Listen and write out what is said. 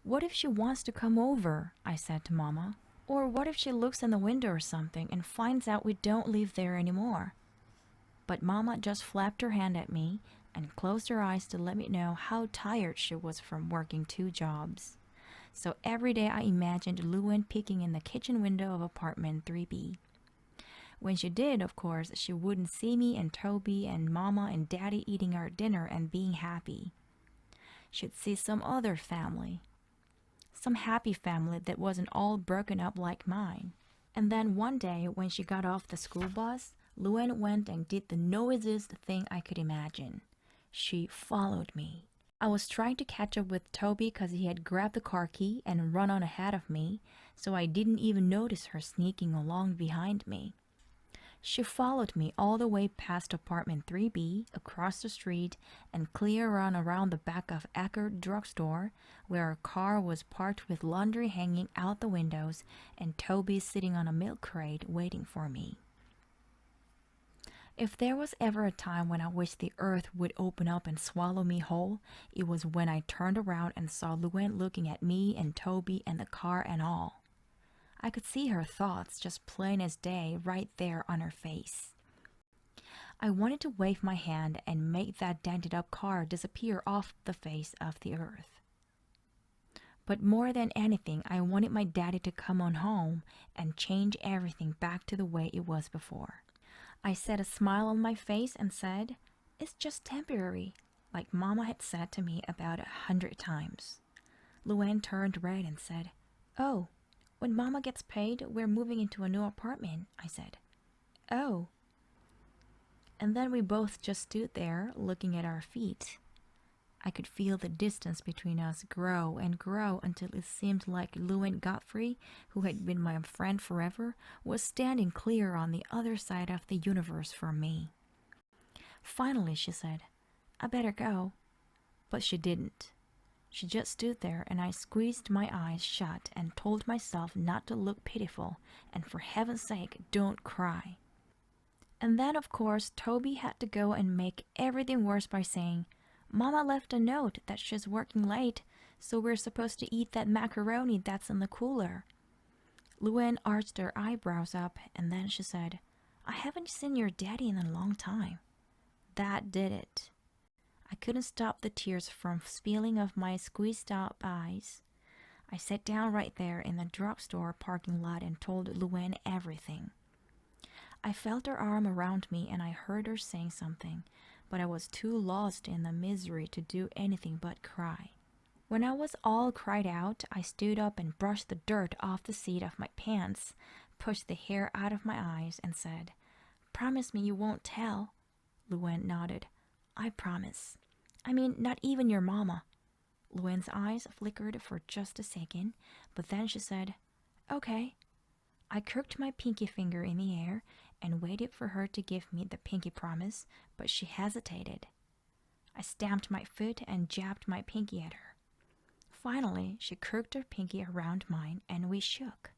What if she wants to come over? I said to Mama. Or what if she looks in the window or something and finds out we don't live there anymore? But Mama just flapped her hand at me and closed her eyes to let me know how tired she was from working 2 jobs. So every day I imagined Luan peeking in the kitchen window of apartment 3B. When she did, of course, she wouldn't see me and Toby and Mama and Daddy eating our dinner and being happy. She'd see some other family. Some happy family that wasn't all broken up like mine. And then one day when she got off the school bus, Luan went and did the noisiest thing I could imagine. She followed me. I was trying to catch up with Toby because he had grabbed the car key and run on ahead of me, so I didn't even notice her sneaking along behind me. She followed me all the way past apartment 3B, across the street, and clear around the back of Eckerd drugstore, where a car was parked with laundry hanging out the windows and Toby sitting on a milk crate waiting for me. If there was ever a time when I wished the earth would open up and swallow me whole, it was when I turned around and saw Luan looking at me and Toby and the car and all. I could see her thoughts just plain as day right there on her face. I wanted to wave my hand and make that dented up car disappear off the face of the earth. But more than anything, I wanted my daddy to come on home and change everything back to the way it was before. I set a smile on my face and said, "It's just temporary," like Mama had said to me about 100 times. Luan turned red and said, "Oh, when Mama gets paid, we're moving into a new apartment," I said. "Oh." And then we both just stood there looking at our feet. I could feel the distance between us grow and grow until it seemed like Luan Godfrey, who had been my friend forever, was standing clear on the other side of the universe from me. Finally, she said, "I better go." But she didn't. She just stood there, and I squeezed my eyes shut and told myself not to look pitiful, and for heaven's sake, don't cry. And then, of course, Toby had to go and make everything worse by saying, "Mama left a note that she's working late, so we're supposed to eat that macaroni that's in the cooler." Luan arched her eyebrows up, and then she said, "I haven't seen your daddy in a long time." That did it. I couldn't stop the tears from spilling off my squeezed up eyes. I sat down right there in the drugstore parking lot and told Luan everything. I felt her arm around me and I heard her saying something, but I was too lost in the misery to do anything but cry. When I was all cried out, I stood up and brushed the dirt off the seat of my pants, pushed the hair out of my eyes, and said, "Promise me you won't tell." Luan nodded. "I promise. I mean, not even your mama." Luan's eyes flickered for just a second, but then she said, "Okay." I crooked my pinky finger in the air and waited for her to give me the pinky promise, but she hesitated. I stamped my foot and jabbed my pinky at her. Finally, she crooked her pinky around mine and we shook.